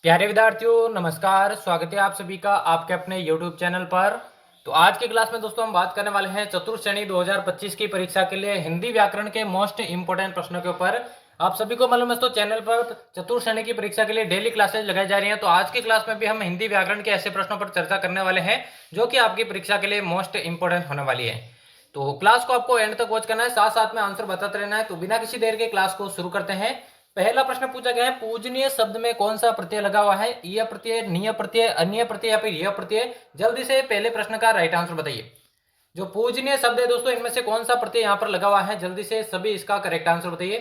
प्यारे विद्यार्थियों नमस्कार। स्वागत है आप सभी का आपके अपने YouTube चैनल पर। तो आज की क्लास में दोस्तों हम बात करने वाले हैं चतुर्थ श्रेणी 2025 की परीक्षा के लिए हिंदी व्याकरण के मोस्ट इंपोर्टेंट प्रश्नों के ऊपर। आप सभी को मालूम है तो चैनल पर चतुर्थ श्रेणी की परीक्षा के लिए डेली क्लासेज लगाई जा रही हैं। तो आज की क्लास में भी हम हिंदी व्याकरण के ऐसे प्रश्नों पर चर्चा करने वाले हैं जो कि आपकी परीक्षा के लिए मोस्ट इंपोर्टेंट होने वाली है। तो क्लास को आपको एंड तक वॉच करना है, साथ साथ में आंसर बताते रहना है। तो बिना किसी देर के क्लास को शुरू करते हैं। पहला प्रश्न पूछा गया है, पूजनीय शब्द में कौन सा प्रत्यय लगा हुआ है? य प्रत्यय, नीय प्रत्यय, अन्य प्रत्यय या फिर यह प्रत्यय? जल्दी से पहले प्रश्न का राइट आंसर बताइए। जो पूजनीय शब्द है दोस्तों इनमें से कौन सा प्रत्यय यहाँ पर लगा हुआ है? जल्दी से सभी इसका करेक्ट आंसर बताइए।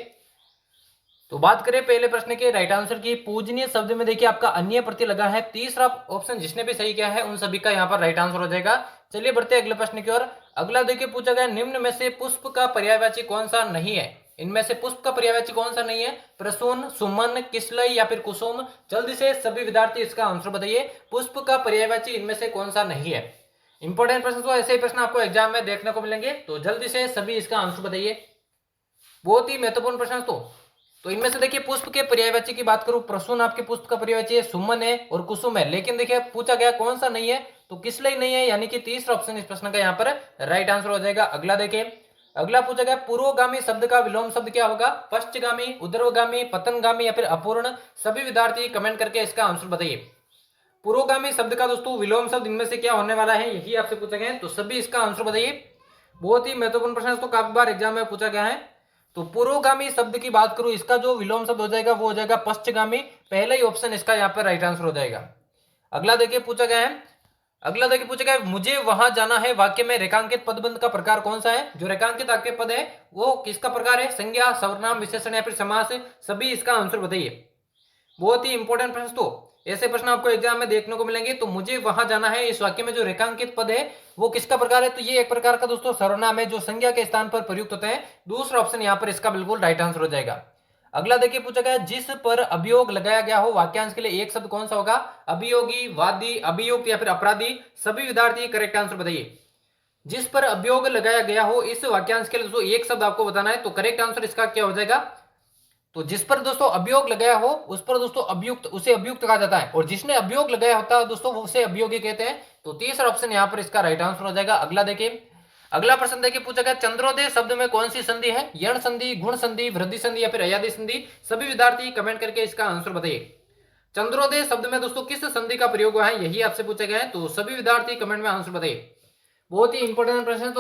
तो बात करें पहले प्रश्न के राइट आंसर की, पूजनीय शब्द में देखिए आपका अन्य प्रत्यय लगा है। तीसरा ऑप्शन जिसने भी सही किया है उन सभी का यहाँ पर राइट आंसर हो जाएगा। चलिए बढ़ते हैं अगले प्रश्न की ओर। अगला देखिए पूछा गया, निम्न में से पुष्प का पर्यायवाची कौन सा नहीं है? इनमें से पुष्प का पर्यायवाची कौन सा नहीं है? प्रसून, सुमन, किसलई या फिर कुसुम? जल्दी से सभी विद्यार्थी इसका आंसर बताइए। पुष्प का पर्यायवाची इनमें से कौन सा नहीं है? इंपॉर्टेंट प्रश्न, तो ऐसे ही प्रश्न आपको एग्जाम में देखने को मिलेंगे, तो जल्दी से सभी इसका आंसर बताइए। बहुत ही महत्वपूर्ण प्रश्न। तो इनमें से देखिए पुष्प के पर्यायवाची की बात करूं, प्रसून आपके पुष्प का पर्यायवाची है, सुमन है और कुसुम है। लेकिन देखिए पूछा गया कौन सा नहीं है, तो किसलई नहीं है, यानी कि तीसरा ऑप्शन इस प्रश्न का यहाँ पर राइट आंसर हो जाएगा। अगला देखिए, अगला पूछा गया, पूर्वगामी शब्द का विलोम शब्द क्या होगा? पश्चगामी, उर्ध्वगामी, पतनगामी या फिर अपूर्ण? सभी विद्यार्थी कमेंट करके इसका आंसर बताइए। पुरोगामी शब्द का दोस्तों विलोम शब्द इनमें से क्या होने वाला है, यही आपसे पूछा गया है, तो सभी इसका आंसर बताइए। बहुत ही महत्वपूर्ण प्रश्न है, तो काफी बार एग्जाम में पूछा गया है। तो पुरोगामी शब्द की बात करूं, इसका जो विलोम शब्द हो जाएगा वो हो जाएगा पश्चगामी। पहला ही ऑप्शन इसका यहाँ पर राइट आंसर हो जाएगा। अगला देखिए पूछा गया है, अगला देखिए पूछा गया है, मुझे वहां जाना है वाक्य में रेखांकित पदबंध का प्रकार कौन सा है? जो रेखांकित आपके पद है वो किसका प्रकार है? संज्ञा, सर्वनाम, विशेषण या फिर समास? सभी इसका आंसर बताइए। बहुत ही इंपॉर्टेंट प्रश्न, तो ऐसे प्रश्न आपको एग्जाम में देखने को मिलेंगे। तो मुझे वहां जाना है, इस वाक्य में जो रेखांकित पद है वो किसका प्रकार है? तो ये एक प्रकार का दोस्तों सर्वनाम है जो संज्ञा के स्थान पर प्रयुक्त होता है। दूसरा ऑप्शन यहाँ पर इसका बिल्कुल राइट आंसर हो जाएगा। अगला देखिए पूछा गया, जिस पर अभियोग लगाया गया हो वाक्यांश के लिए एक शब्द कौन सा होगा? अभियोगी, वादी, अभियुक्त या फिर अपराधी? सभी विद्यार्थी करेक्ट आंसर बताइए। जिस पर अभियोग लगाया गया हो इस वाक्यांश के लिए दोस्तों एक शब्द आपको बताना है, तो करेक्ट आंसर इसका क्या हो जाएगा? तो जिस पर दोस्तों अभियोग लगाया हो उस पर दोस्तों अभियुक्त, उसे अभियुक्त कहा जाता है, और जिसने अभियोग लगाया होता है दोस्तों उसे अभियोगी कहते हैं। तो तीसरा ऑप्शन यहाँ पर इसका राइट आंसर हो जाएगा। अगला देखिए, अगला प्रश्न देखिए पूछा गया, चंद्रोदय शब्द में कौन सी संधि है? यण संधि, गुण संधि, वृद्धि संधि या फिर अयादि संधि? सभी विद्यार्थी कमेंट करके इसका आंसर बताइए। चंद्रोदय शब्द में दोस्तों किस संधि का प्रयोग हुआ है, यही आपसे पूछा गया है, तो सभी विद्यार्थी कमेंट में आंसर बताइए। बहुत ही इंपॉर्टेंट प्रश्न है।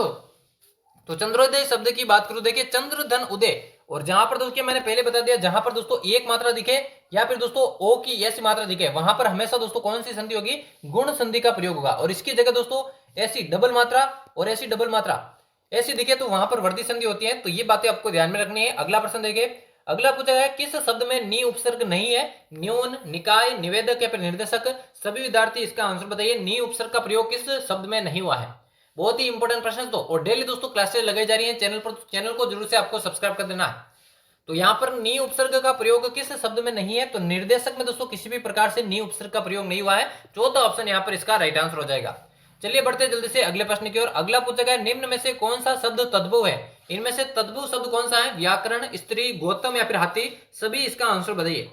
तो चंद्रोदय शब्द की बात करूं, देखिए चंद्र धन उदय, और जहां पर दोस्तों मैंने पहले बता दिया, जहां पर दोस्तों एक मात्रा दिखे या फिर दोस्तों ओ की ऐसी मात्रा दिखे वहां पर हमेशा दोस्तों कौन सी संधि होगी? गुण संधि का प्रयोग होगा। और इसकी जगह दोस्तों ऐसी डबल मात्रा और ऐसी डबल मात्रा ऐसी दिखे तो वहां पर वर्धी संधि होती है। तो ये बातें आपको ध्यान में रखनी है। अगला प्रश्न देखिए, अगला पूछा है, किस शब्द में नी उपसर्ग नहीं है? न्यून, निकाय, निवेदक या फिर निर्देशक? सभी विद्यार्थी इसका आंसर बताइए। नी उपसर्ग का प्रयोग किस शब्द में नहीं हुआ है? बहुत ही इंपॉर्टेंट प्रश्न। तो और डेली दोस्तों क्लासेस लगाई जा रही हैं चैनल पर, तो चैनल को जरूर से आपको सब्सक्राइब कर देना है। तो यहाँ पर नी उपसर्ग का प्रयोग किस शब्द में नहीं है? तो निर्देशक में दोस्तों किसी भी प्रकार से नी उपसर्ग का प्रयोग नहीं हुआ है। चौथा ऑप्शन यहाँ पर इसका राइट आंसर हो जाएगा। चलिए बढ़ते जल्दी से अगले प्रश्न की ओर। अगला पूछा गया, निम्न में से कौन सा शब्द तद्भव है? इनमें से तद्भव शब्द कौन सा है? व्याकरण, स्त्री, गौतम या फिर हाथी? सभी इसका आंसर बताइए।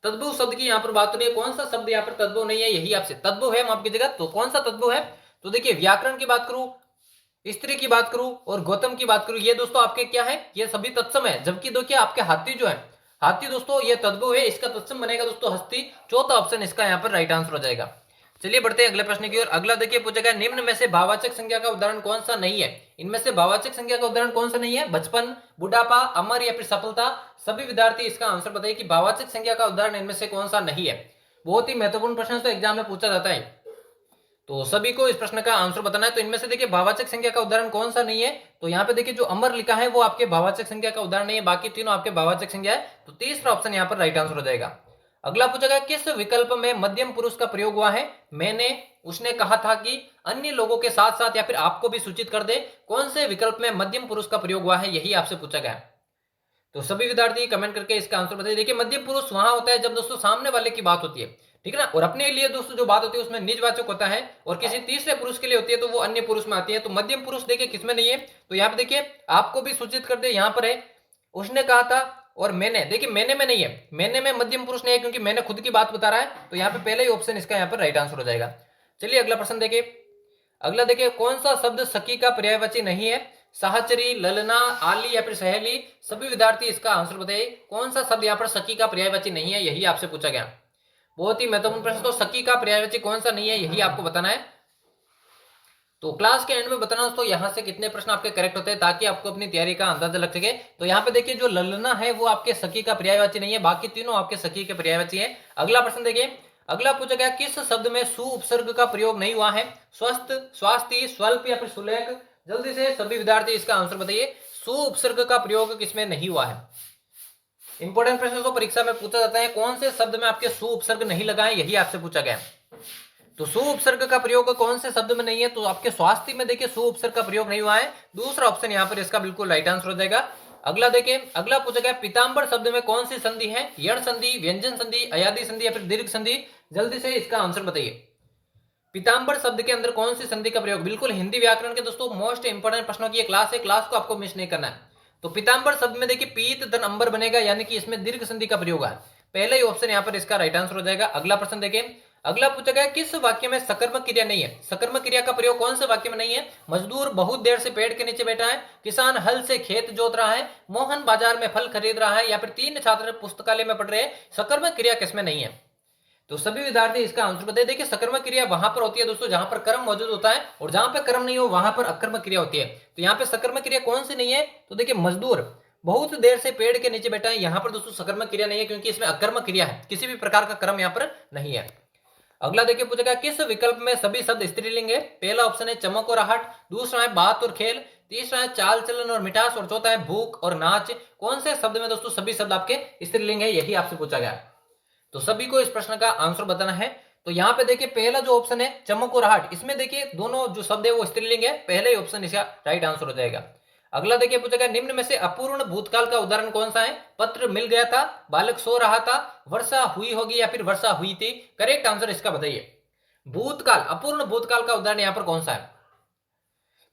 तद्भव शब्द की यहाँ पर बात हो रही है, कौन सा शब्द यहाँ पर तद्भव नहीं है, यही आपसे तद्भव है माफ कीजिएगा, तो कौन सा तद्भव है? तो देखिए व्याकरण की बात करूं, स्त्री की बात करूं और गौतम की बात करूं, ये दोस्तों आपके क्या है? ये सभी तत्सम है। जबकि देखिए आपके हाथी जो है, हाथी दोस्तों ये तद्भव है, इसका तत्सम बनेगा दोस्तों हस्ती। चौथा ऑप्शन इसका यहाँ पर राइट आंसर हो जाएगा। चलिए बढ़ते हैं अगले प्रश्न की ओर। अगला देखिए पूछा गया, निम्न में से भाववाचक संज्ञा का उदाहरण कौन सा नहीं है? इनमें से भाववाचक संज्ञा का उदाहरण कौन सा नहीं है? बचपन, बुढ़ापा, अमर या फिर सफलता? सभी विद्यार्थी इसका आंसर बताइए कि भाववाचक संज्ञा का उदाहरण इनमें से कौन सा नहीं है। बहुत ही महत्वपूर्ण प्रश्न तो एग्जाम में पूछा जाता है, तो सभी को इस प्रश्न का आंसर बताना है। तो इनमें से देखिए भाववाचक संख्या का उदाहरण कौन सा नहीं है? तो यहाँ पे देखिए जो अमर लिखा है वो आपके भाववाचक संख्या का उदाहरण नहीं है, बाकी तीनों आपके भाववाचक संख्या है। तो तीसरा ऑप्शन यहाँ पर राइट आंसर हो जाएगा। अगला पूछा गया, किस विकल्प में मध्यम पुरुष का प्रयोग हुआ है? मैंने, उसने कहा था कि, अन्य लोगों के साथ साथ या फिर आपको भी सूचित कर दे? कौन से विकल्प में मध्यम पुरुष का प्रयोग हुआ है, यही आपसे पूछा गया। तो सभी विद्यार्थी कमेंट करके इसका आंसर बताइए। देखिए मध्यम पुरुष वहां होता है जब दोस्तों सामने वाले की बात होती है, ठीक है ना, और अपने लिए दोस्तों जो बात होती है उसमें निजवाचक होता है, और किसी तीसरे पुरुष के लिए होती है तो वो अन्य पुरुष में आती है। तो मध्यम पुरुष देखिए किसमें नहीं है? तो यहाँ पे देखिए आपको भी सूचित कर दे, यहाँ पर है, उसने कहा था, और मैंने, देखिए मैंने में नहीं है, मैंने में मध्यम पुरुष नहीं है क्योंकि मैंने खुद की बात बता रहा है, तो यहाँ पे पहले ही ऑप्शन इसका यहाँ पर राइट आंसर हो जाएगा। चलिए अगला प्रश्न देखिए। अगला देखिए, कौन सा शब्द सखी का पर्यायवाची नहीं है? साहचरी, ललना, आली या फिर सहेली। सभी विद्यार्थी इसका आंसर बताइए, कौन सा शब्द यहाँ पर सखी का पर्यायवाची नहीं है, यही आपसे पूछा गया। बहुत ही महत्वपूर्ण प्रश्न। तो सखी का पर्यायवाची कौन सा नहीं है, यही आपको बताना है। तो क्लास के एंड में बताना दोस्तों यहाँ से कितने प्रश्न आपके करेक्ट होते हैं, ताकि आपको अपनी तैयारी का अंदाजा लग सके। तो यहाँ पे देखिए, जो ललना है वो आपके सखी का पर्यायवाची नहीं है, बाकी तीनों आपके सखी के पर्यायवाची है। अगला प्रश्न देखिए। अगला पूछा गया, किस शब्द में सु उपसर्ग का प्रयोग नहीं हुआ है? स्वस्थ, स्वास्थ्य, स्वल्प या फिर सुलेख। जल्दी से सभी विद्यार्थी इसका आंसर बताइए, सु उपसर्ग का प्रयोग किसमें नहीं हुआ है? इंपॉर्टेंट प्रश्न तो परीक्षा में पूछा जाता है, कौन से शब्द में आपके सु उपसर्ग नहीं लगा है, यही आपसे पूछा गया। तो सु उपसर्ग का प्रयोग कौन से शब्द में नहीं है? तो आपके स्वास्थ्य में देखिए सु उपसर्ग का प्रयोग नहीं हुआ है, दूसरा ऑप्शन यहाँ पर इसका बिल्कुल राइट आंसर हो जाएगा। अगला देखिए, अगला पूछा गया, पीतांबर शब्द में कौन सी संधि है? यण संधि, व्यंजन संधि, अयादि संधि या फिर दीर्घ संधि। जल्दी से इसका आंसर बताइए, पीतांबर शब्द के अंदर कौन सी संधि का प्रयोग? बिल्कुल हिंदी व्याकरण के दोस्तों मोस्ट इंपोर्टेंट प्रश्नों की क्लास है, क्लास को आपको मिस नहीं करना है। तो पीतांबर शब्द में देखिए पीत धन अंबर बनेगा, यानी कि इसमें दीर्घ संधि का प्रयोग है, पहले ही ऑप्शन यहाँ पर इसका राइट आंसर हो जाएगा। अगला प्रश्न देखिए। अगला पूछा गया, किस वाक्य में सकर्मक क्रिया नहीं है? सकर्मक क्रिया का प्रयोग कौन से वाक्य में नहीं है? मजदूर बहुत देर से पेड़ के नीचे बैठा है, किसान हल से खेत जोत रहा है, मोहन बाजार में फल खरीद रहा है, या फिर तीन छात्र पुस्तकालय में पढ़ रहे हैं। सकर्मक क्रिया किसमें नहीं है? तो सभी विद्यार्थी इसका आंसर बताइए। देखिए सकर्मक क्रिया वहां पर होती है दोस्तों जहां पर कर्म मौजूद होता है, और जहां पर कर्म नहीं हो वहां पर अकर्मक क्रिया होती है। तो यहाँ पे सकर्मक क्रिया कौन सी नहीं है? तो देखिए मजदूर बहुत देर से पेड़ के नीचे बैठा है, यहाँ पर दोस्तों सकर्मक क्रिया नहीं है, क्योंकि इसमें अकर्मक क्रिया है, किसी भी प्रकार का कर्म यहाँ पर नहीं है। अगला देखिए पूछेगा, किस विकल्प में सभी शब्द स्त्रीलिंग है? पहला ऑप्शन है चमक और आहट, दूसरा है बात और खेल, तीसरा है चाल चलन और मिठास, और चौथा है भूख और नाच। कौन से शब्द में दोस्तों सभी शब्द आपके स्त्रीलिंग है, यही आपसे पूछा गया। तो सभी को इस प्रश्न का आंसर बताना है। तो यहाँ पे देखिए पहला जो ऑप्शन है चमक और आहट, इसमें देखिए दोनों जो शब्द है वो स्त्रीलिंग है, पहले ही ऑप्शन इसका राइट आंसर हो जाएगा। अगला देखिए पूछा गया, निम्न में से अपूर्ण भूतकाल का उदाहरण कौन सा है? पत्र मिल गया था, बालक सो रहा था, वर्षा हुई होगी या फिर वर्षा हुई थी। करेक्ट आंसर इसका बताइए। भूतकाल, अपूर्ण भूतकाल का उदाहरण यहाँ पर कौन सा है?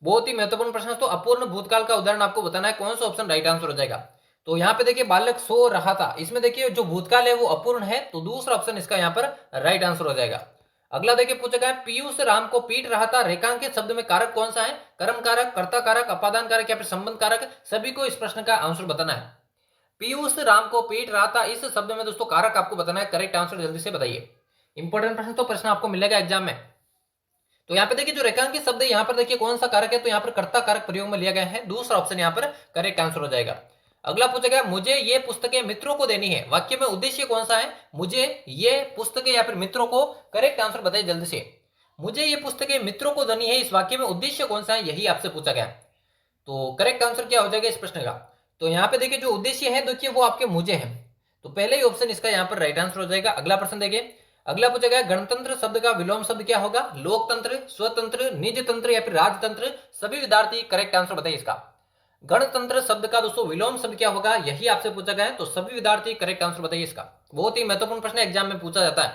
बहुत ही महत्वपूर्ण प्रश्न है। तो अपूर्ण भूतकाल का उदाहरण आपको बताना है, कौन सा ऑप्शन राइट आंसर हो जाएगा। तो यहाँ पे देखिए बालक सो रहा था, इसमें देखिए जो भूतकाल है वो अपूर्ण है, तो दूसरा ऑप्शन इसका यहाँ पर राइट आंसर हो जाएगा। अगला देखिए पूछा गया, पीयूष राम को पीट रहा था, रेखांकित शब्द में कारक कौन सा है? कर्म कारक, कर्ता कारक, अपादान कारक या फिर संबंध कारक। सभी को इस प्रश्न का आंसर बताना है। पीयूष राम को पीट रहा था, इस शब्द में दोस्तों कारक आपको बताना है। करेक्ट आंसर जल्दी से बताइए। इंपॉर्टेंट प्रश्न, तो प्रश्न आपको मिलेगा एग्जाम में। तो यहाँ पे देखिए जो रेखांकित शब्द है यहाँ पर देखिए कौन सा कारक है? तो यहाँ पर कर्ता कारक प्रयोग में लिया गया है, दूसरा ऑप्शन यहाँ पर करेक्ट आंसर हो जाएगा। अगला पूछा गया, मुझे ये पुस्तकें मित्रों को देनी है, वाक्य में उद्देश्य कौन सा है? मुझे ये पुस्तकें या फिर मित्रों को। करेक्ट आंसर बताइए जल्दी से। मुझे ये पुस्तकें मित्रों को देनी है, इस वाक्य में उद्देश्य कौन सा है, यही आपसे पूछा गया। तो करेक्ट आंसर क्या हो जाएगा इस प्रश्न का? तो यहाँ पे देखिए जो उद्देश्य है देखिए वो आपके मुझे है, तो पहले ही ऑप्शन इसका यहाँ पर राइट आंसर हो जाएगा। अगला प्रश्न देखिए। अगला पूछा गया, गणतंत्र शब्द का विलोम शब्द क्या होगा? लोकतंत्र, स्वतंत्र, निज तंत्र या फिर राजतंत्र। सभी विद्यार्थी करेक्ट आंसर बताइए इसका। गणतंत्र शब्द का दोस्तों विलोम शब्द क्या होगा, यही आपसे पूछा गया है, तो सभी विद्यार्थी करेक्ट आंसर बताइए इसका। बहुत ही महत्वपूर्ण प्रश्न एग्जाम में पूछा जाता है।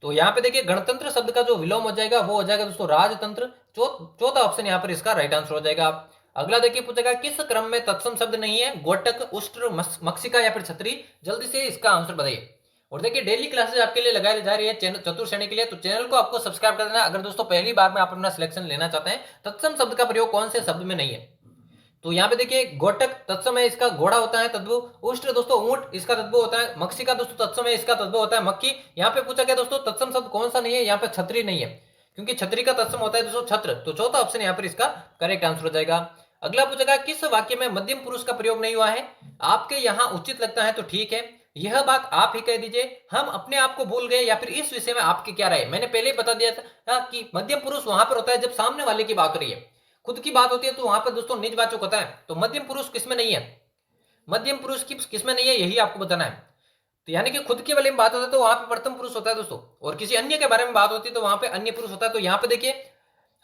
तो यहाँ पे देखिए गणतंत्र शब्द का जो विलोम हो जाएगा वो हो जाएगा दोस्तों राजतंत्र। चौथा ऑप्शन यहाँ पर इसका राइट आंसर हो जाएगा। अगला देखिए पूछेगा, किस क्रम में तत्सम शब्द नहीं है? गोटक, उष्ट्र, मक्षिका या फिर छतरी। जल्दी से इसका आंसर बताइए। और देखिए डेली क्लासेस आपके लिए लगाई जा रही है चतुर श्रेणी के लिए, तो चैनल को आपको सब्सक्राइब कर देना अगर दोस्तों पहली बार में आप अपना सिलेक्शन लेना चाहते हैं। तत्सम शब्द का प्रयोग कौन से शब्द में नहीं है? तो यहाँ पे देखिए गोटक तत्सम है, इसका घोड़ा होता है तद्भव। उष्ट्र दोस्तों ऊंट, इसका तद्भव होता है। मक्षिका दोस्तों तत्सम है, इसका तद्भव होता है मक्खी। यहाँ पे पूछा गया दोस्तों तत्सम शब्द कौन सा नहीं है? यहाँ पे छतरी नहीं है, क्योंकि छतरी का तत्सम होता है दोस्तों छत्र। तो चौथा ऑप्शन यहाँ पर इसका करेक्ट आंसर हो जाएगा। अगला पूछेगा, किस वाक्य में मध्यम पुरुष का प्रयोग नहीं हुआ है? आपके यहाँ उचित लगता है तो ठीक है, यह बात आप ही कह दीजिए, हम अपने आप को भूल गए, या फिर इस विषय में आपकी क्या राय? मैंने पहले ही बता दिया था कि मध्यम पुरुष वहां पर होता है जब सामने वाले की बात हो रही है, खुद की बात होती है तो वहां पर दोस्तों निजवाचक होता है। तो मध्यम पुरुष किसमें नहीं है? मध्यम पुरुष किसमें नहीं है, यही आपको बताना है। तो यानी कि खुद के बारे में बात होता है तो वहां पे प्रथम पुरुष होता है दोस्तों, और किसी अन्य के बारे में बात होती है तो वहां पे अन्य पुरुष होता है। तो यहाँ पे देखिए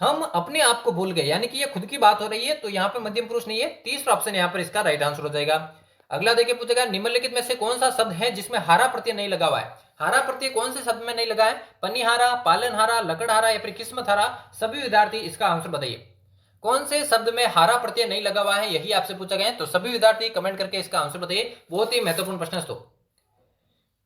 हम अपने आप को भूल गए, यानी कि ये खुद की बात हो रही है, तो यहाँ पे मध्यम पुरुष नहीं है। तीसरा ऑप्शन यहाँ पर इसका राइट आंसर हो जाएगा। अगला देखिए पूछेगा, निम्नलिखित में से कौन सा शब्द है जिसमें हारा प्रत्यय नहीं लगा हुआ है? हारा प्रत्यय कौन से शब्द में नहीं लगा है? पनिहारा, पालनहारा, लकड़हारा या फिर किस्मत हारा। सभी विद्यार्थी इसका आंसर बताइए। कौन से शब्द में हारा प्रत्यय नहीं लगा हुआ है, यही आपसे पूछा गया है। तो सभी विद्यार्थी कमेंट करके इसका आंसर बताइए, बहुत ही महत्वपूर्ण प्रश्न है।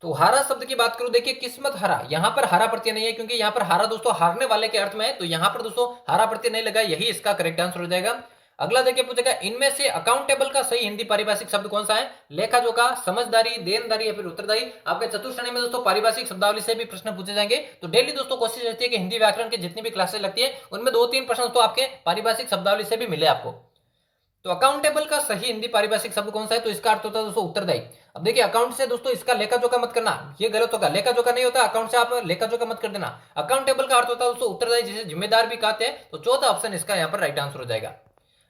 तो हारा शब्द की बात करूं, देखिए किस्मत हरा, यहां पर हारा प्रत्यय नहीं है, क्योंकि यहां पर हारा दोस्तों हारने वाले के अर्थ में है, तो यहां पर दोस्तों हारा प्रत्यय नहीं लगा, यही इसका करेक्ट आंसर हो जाएगा। अगला देखिए पूछेगा, इनमें से अकाउंटेबल का सही हिंदी पारिभाषिक शब्द कौन सा है? लेखा जोखा, समझदारी, देनदारी या फिर उत्तरदायी। आपके चतुर्थ श्रेणी में दोस्तों पारिभाषिक शब्दावली से भी प्रश्न पूछे जाएंगे। तो डेली दोस्तों कोशिश रहती है कि हिंदी व्याकरण की जितनी भी क्लासेस लगती है उनमें 2-3 प्रश्न तो आपके पारिभाषिक शब्दावली से भी मिले आपको। तो अकाउंटेबल का सही हिंदी पारिभाषिक शब्द कौन सा है? तो इसका अर्थ होता है दोस्तों उत्तरदायी। अब देखिए अकाउंट से दोस्तों इसका लेखा जोखा मत करना, ये गलत होगा, लेखा जोखा नहीं होता, अकाउंट से आप लेखा जोखा मत कर देना। अकाउंटेबल का अर्थ होता है दोस्तों उत्तरदायी, जिसे जिम्मेदार भी कहते हैं। तो चौथा ऑप्शन इसका यहाँ पर राइट आंसर हो जाएगा।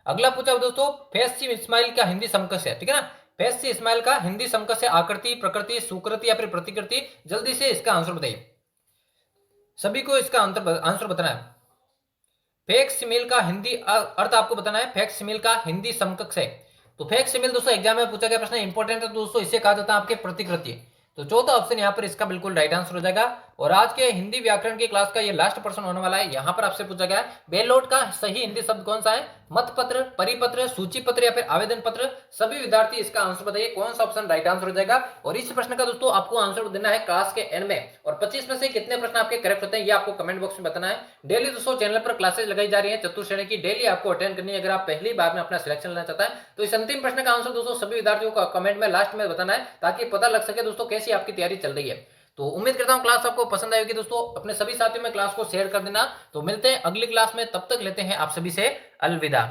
अगला पूछा दोस्तों, फेस इस्माइल का हिंदी समकक्ष है, ठीक है ना। फेस इस्माइल का हिंदी समकक्ष है आकृति, प्रकृति, सुकृति या फिर प्रतिकृति। जल्दी से इसका आंसर बताइए, सभी को इसका आंसर बताना है। फैक्सिमिल का हिंदी अर्थ आपको बताना है, फैक्सिमिल का हिंदी समकक्ष है। तो फैक्सिमिल दोस्तों एग्जाम में पूछा गया प्रश्न, इंपॉर्टेंट है दोस्तों, इसे कहा जाता है आपके प्रतिकृति। तो चौथा ऑप्शन यहाँ पर इसका बिल्कुल राइट आंसर हो जाएगा। और आज के हिंदी व्याकरण की क्लास का ये लास्ट प्रश्न होने वाला है। यहाँ पर आपसे पूछा गया है, बेलोट का सही हिंदी शब्द कौन सा है? मतपत्र, परिपत्र, सूची पत्र या फिर आवेदन पत्र। सभी विद्यार्थी इसका आंसर बताइए, कौन सा ऑप्शन राइट आंसर हो जाएगा। और इस प्रश्न का दोस्तों आपको आंसर देना है क्लास के एंड में, और 25 में से कितने प्रश्न आपके करेक्ट होते हैं ये आपको कमेंट बॉक्स में बताना है। डेली दोस्तों चैनल पर क्लासेस लगाई जा रही है चतुर्थ श्रेणी की, डेली आपको अटेंड करनी है। अगर आप पहली बार में अपना सिलेक्शन लेना चाहता है तो इस अंतिम प्रश्न का आंसर दोस्तों सभी विद्यार्थियों को कमेंट में लास्ट में बताना है, ताकि पता लग सके दोस्तों कैसी आपकी तैयारी चल रही है। तो उम्मीद करता हूं क्लास आपको पसंद आएगी दोस्तों, अपने सभी साथियों में क्लास को शेयर कर देना। तो मिलते हैं अगली क्लास में, तब तक लेते हैं आप सभी से अलविदा।